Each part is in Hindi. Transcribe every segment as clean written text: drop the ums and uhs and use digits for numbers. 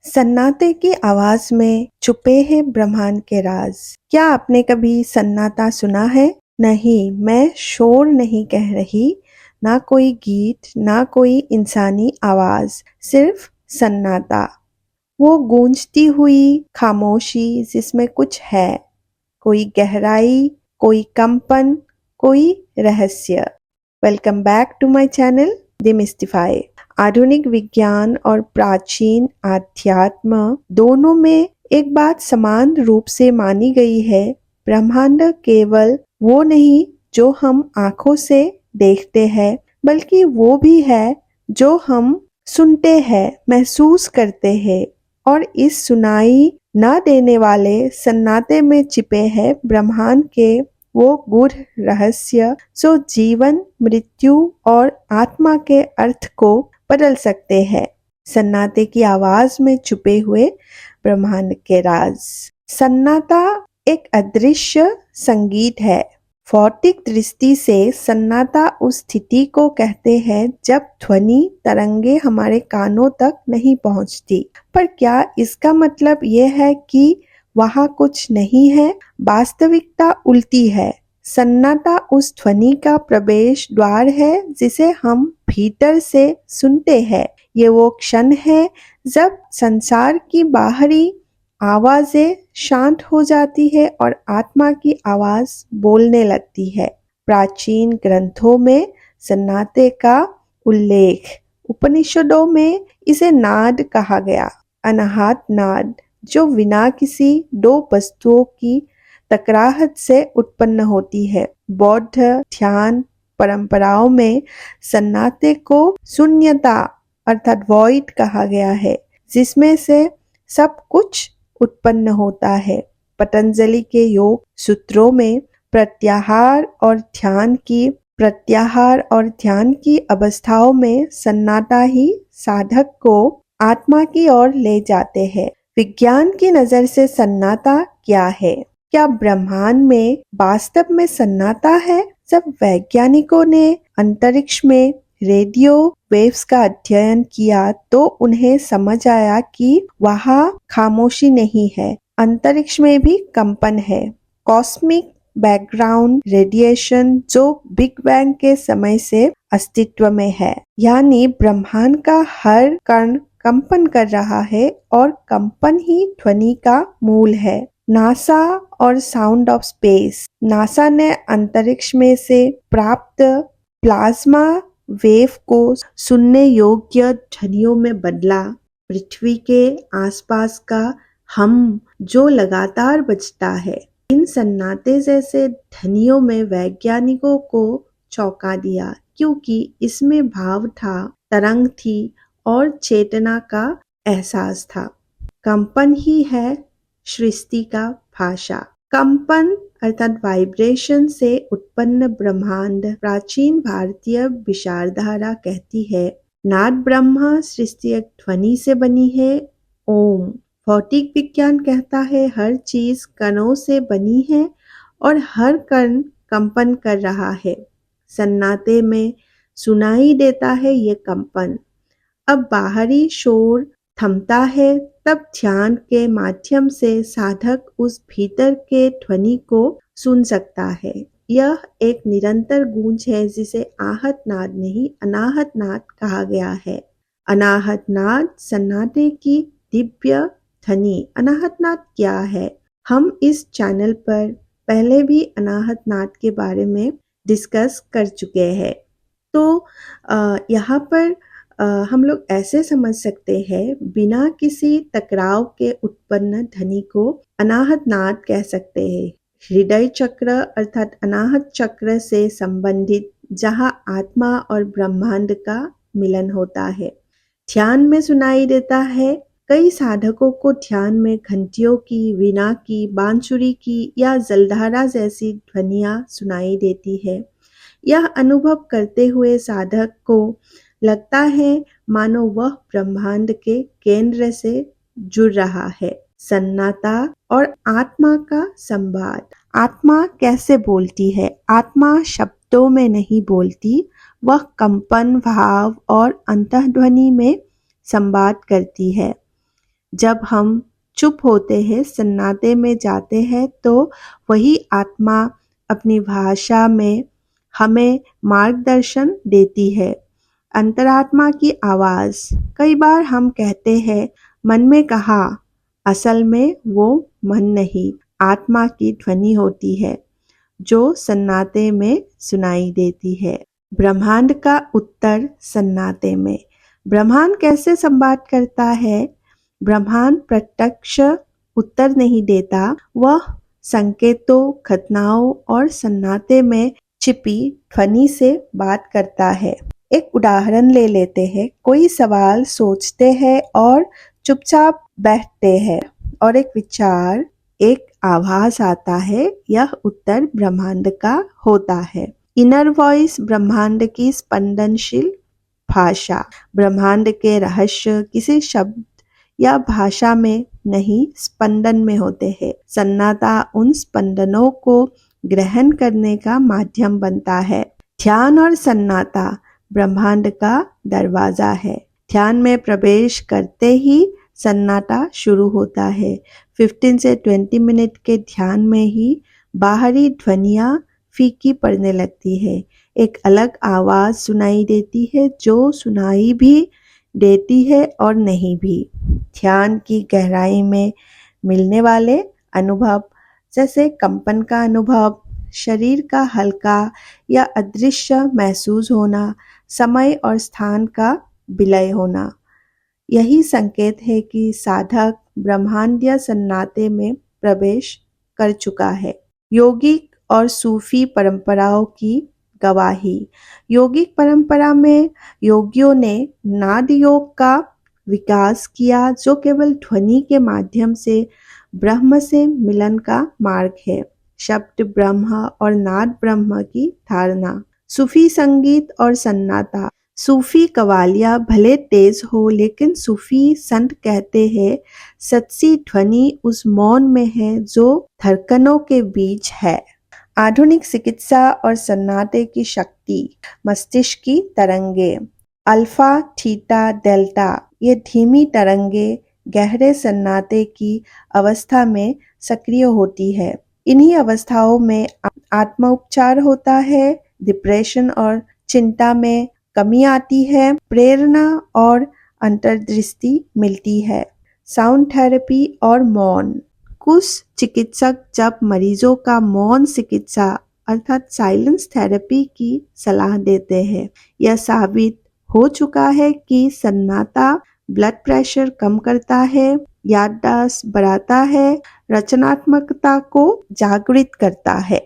सन्नाटे की आवाज में छुपे हैं ब्रह्मांड के राज। क्या आपने कभी सन्नाटा सुना है? नहीं, मैं शोर नहीं कह रही, ना कोई गीत, ना कोई इंसानी आवाज, सिर्फ सन्नाटा। वो गूंजती हुई खामोशी जिसमें कुछ है, कोई गहराई, कोई कंपन, कोई रहस्य। Welcome back to my channel demystify. आधुनिक विज्ञान और प्राचीन आध्यात्म दोनों में एक बात समान रूप से मानी गई है। ब्रह्मांड केवल वो नहीं जो हम आंखों से देखते हैं, बल्कि वो भी है जो हम सुनते हैं, महसूस करते हैं। और इस सुनाई न देने वाले सन्नाटे में छिपे हैं ब्रह्मांड के वो गूढ़ रहस्य जो जीवन, मृत्यु और आत्मा के अर्थ को बदल सकते हैं। सन्नाटे की आवाज में छुपे हुए ब्रह्मांड के राज। सन्नाटा एक अदृश्य संगीत है। भौतिक दृष्टि से सन्नाटा उस स्थिति को कहते हैं जब ध्वनि तरंगे हमारे कानों तक नहीं पहुंचती। पर क्या इसका मतलब यह है कि वहां कुछ नहीं है? वास्तविकता उल्टी है। सन्नाटा उस ध्वनि का प्रवेश द्वार है जिसे हम भीतर से सुनते हैं। ये वो क्षण है जब संसार की बाहरी आवाजें शांत हो जाती है और आत्मा की आवाज बोलने लगती है। प्राचीन ग्रंथों में सन्नाटे का उल्लेख, उपनिषदों में इसे नाद कहा गया, अनाहत नाद, जो बिना किसी दो वस्तुओं की टकराहट से उत्पन्न होती है। बौद्ध ध्यान परंपराओं में सन्नाटे को शून्यता अर्थात वॉइड कहा गया है, जिसमें से सब कुछ उत्पन्न होता है। पतंजलि के योग सूत्रों में प्रत्याहार और ध्यान की अवस्थाओं में सन्नाटा ही साधक को आत्मा की ओर ले जाते हैं। विज्ञान की नजर से सन्नाटा क्या है? क्या ब्रह्मांड में वास्तव में सन्नाटा है? जब वैज्ञानिकों ने अंतरिक्ष में रेडियो वेव्स का अध्ययन किया तो उन्हें समझ आया कि वहाँ खामोशी नहीं है, अंतरिक्ष में भी कंपन है। कॉस्मिक बैकग्राउंड रेडिएशन जो बिग बैंग के समय से अस्तित्व में है, यानी ब्रह्मांड का हर कण कंपन कर रहा है और कंपन ही ध्वनि का मूल है। नासा और साउंड ऑफ स्पेस। नासा ने अंतरिक्ष में से प्राप्त प्लाज्मा वेव को सुनने योग्य ध्वनियों में बदला। पृथ्वी के आसपास का हम जो लगातार बजता है, इन सन्नाटे जैसे ध्वनियों में वैज्ञानिकों को चौंका दिया, क्योंकि इसमें भाव था, तरंग थी और चेतना का एहसास था। कंपन ही है सृष्टि का भाषा। कंपन अर्थात वाइब्रेशन से उत्पन्न ब्रह्मांड। प्राचीन भारतीय विचारधारा कहती है, नाद ब्रह्मा सृष्टि एक ध्वनि से बनी है, ओम। भौतिक विज्ञान कहता है हर चीज कणों से बनी है और हर कण कंपन कर रहा है। सन्नाटे में सुनाई देता है ये कंपन। अब बाहरी शोर थमता है, तब ध्यान के माध्यम से साधक उस भीतर के ध्वनि को सुन सकता है। यह एक निरंतर गूंज है जिसे आहत नाद नहीं, अनाहत नाद कहा गया है। अनाहत नाद सन्नाटे की दिव्य ध्वनि। अनाहत नाद क्या है? हम इस चैनल पर पहले भी अनाहत नाद के बारे में डिस्कस कर चुके हैं। तो यहाँ पर हम लोग ऐसे समझ सकते हैं, बिना किसी टकराव के उत्पन्न ध्वनि को अनाहत नाद कह सकते हैं। हृदय चक्र अर्थात अनाहत चक्र से संबंधित, जहाँ आत्मा और ब्रह्मांड का मिलन होता है, ध्यान में सुनाई देता है। कई साधकों को ध्यान में घंटियों की, वीणा की, बांसुरी की या जलधारा जैसी ध्वनियाँ सुनाई देती है। यह अनुभव करते हुए साधक को लगता है मानो वह ब्रह्मांड के केंद्र से जुड़ रहा है। सन्नाटा और आत्मा का संवाद। आत्मा कैसे बोलती है? आत्मा शब्दों में नहीं बोलती, वह कंपन, भाव और अंतःध्वनि में संवाद करती है। जब हम चुप होते हैं, सन्नाटे में जाते हैं, तो वही आत्मा अपनी भाषा में हमें मार्गदर्शन देती है। अंतरात्मा की आवाज। कई बार हम कहते हैं मन में कहा, असल में वो मन नहीं, आत्मा की ध्वनि होती है जो सन्नाटे में सुनाई देती है। ब्रह्मांड का उत्तर सन्नाटे में। ब्रह्मांड कैसे संवाद करता है? ब्रह्मांड प्रत्यक्ष उत्तर नहीं देता, वह संकेतों, घटनाओं और सन्नाटे में छिपी ध्वनि से बात करता है। एक उदाहरण ले लेते हैं। कोई सवाल सोचते हैं और चुपचाप बैठते हैं और एक विचार, एक आवाज आता है, यह उत्तर ब्रह्मांड का होता है। इनर वॉइस, ब्रह्मांड की स्पंदनशील भाषा। ब्रह्मांड के रहस्य किसी शब्द या भाषा में नहीं, स्पंदन में होते हैं। सन्नाटा उन स्पंदनों को ग्रहण करने का माध्यम बनता है। ध्यान और सन्नाटा ब्रह्मांड का दरवाजा है। ध्यान में प्रवेश करते ही सन्नाटा शुरू होता है। 15 से 20 मिनट के ध्यान में ही बाहरी ध्वनियाँ फीकी पड़ने लगती है। एक अलग आवाज सुनाई देती है जो सुनाई भी देती है और नहीं भी। ध्यान की गहराई में मिलने वाले अनुभव, जैसे कंपन का अनुभव, शरीर का हल्का या अदृश्य महसूस होना, समय और स्थान का विलय होना, यही संकेत है कि साधक ब्रह्मांडीय सन्नाटे में प्रवेश कर चुका है। योगिक और सूफी परंपराओं की गवाही। योगिक परंपरा में योगियों ने नाद योग का विकास किया, जो केवल ध्वनि के माध्यम से ब्रह्म से मिलन का मार्ग है। शब्द ब्रह्म और नाद ब्रह्म की धारणा। सूफी संगीत और सन्नाटा। सूफी कवालियाँ भले तेज हो, लेकिन सूफी संत कहते हैं सच्ची ध्वनि उस मौन में है जो धड़कनों के बीच है। आधुनिक चिकित्सा और सन्नाटे की शक्ति। मस्तिष्क की तरंगे। अल्फा, थीटा, डेल्टा, ये धीमी तरंगे गहरे सन्नाटे की अवस्था में सक्रिय होती है। इन्हीं अवस्थाओं में आत्मोपचार होता है, डिप्रेशन और चिंता में कमी आती है, प्रेरणा और अंतर्दृष्टि मिलती है। साउंड थेरेपी और मौन। कुछ चिकित्सक जब मरीजों का मौन चिकित्सा अर्थात साइलेंस थेरेपी की सलाह देते हैं। यह साबित हो चुका है कि सन्नाटा ब्लड प्रेशर कम करता है, याददाश्त बढ़ाता है, रचनात्मकता को जागृत करता है।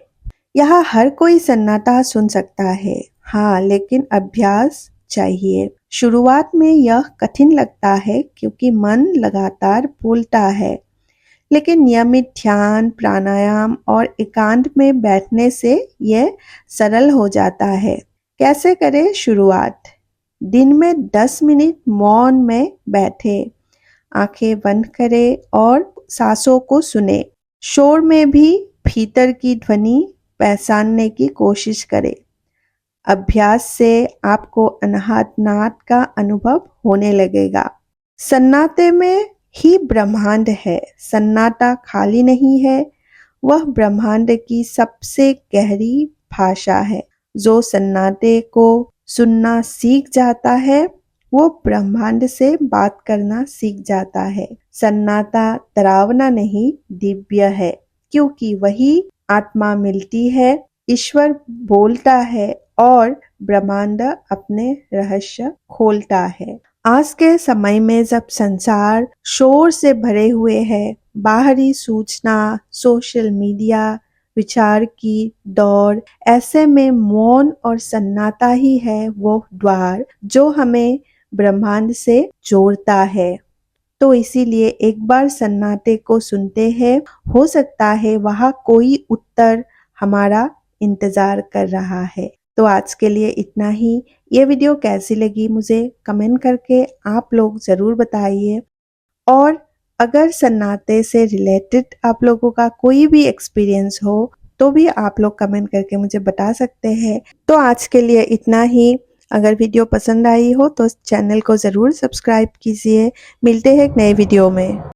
यहाँ हर कोई सन्नाटा सुन सकता है, हाँ, लेकिन अभ्यास चाहिए। शुरुआत में यह कठिन लगता है क्योंकि मन लगातार बोलता है, लेकिन नियमित ध्यान, प्राणायाम और एकांत में बैठने से यह सरल हो जाता है। कैसे करें शुरुआत? दिन में 10 मिनट मौन में बैठे, आंखें बंद करें और सांसों को सुने। शोर में भी भीतर की ध्वनि पहचानने की कोशिश करें। अभ्यास से आपको अनाहत नाद का अनुभव होने लगेगा। सन्नाटे में ही ब्रह्मांड है। सन्नाटा खाली नहीं है, वह ब्रह्मांड की सबसे गहरी भाषा है। जो सन्नाटे को सुनना सीख जाता है, वो ब्रह्मांड से बात करना सीख जाता है। सन्नाटा डरावना नहीं, दिव्य है, क्योंकि वही आत्मा मिलती है, ईश्वर बोलता है और ब्रह्मांड अपने रहस्य खोलता है। आज के समय में जब संसार शोर से भरे हुए है, बाहरी सूचना, सोशल मीडिया, विचार की दौड़, ऐसे में मौन और सन्नाटा ही है वो द्वार जो हमें ब्रह्मांड से जोड़ता है। तो इसीलिए एक बार सन्नाटे को सुनते हैं, हो सकता है वहाँ कोई उत्तर हमारा इंतजार कर रहा है। तो आज के लिए इतना ही। ये वीडियो कैसी लगी मुझे कमेंट करके आप लोग ज़रूर बताइए, और अगर सन्नाटे से रिलेटेड आप लोगों का कोई भी एक्सपीरियंस हो तो भी आप लोग कमेंट करके मुझे बता सकते हैं। तो आज के लिए इतना ही। अगर वीडियो पसंद आई हो तो चैनल को ज़रूर सब्सक्राइब कीजिए। मिलते हैं एक नए वीडियो में।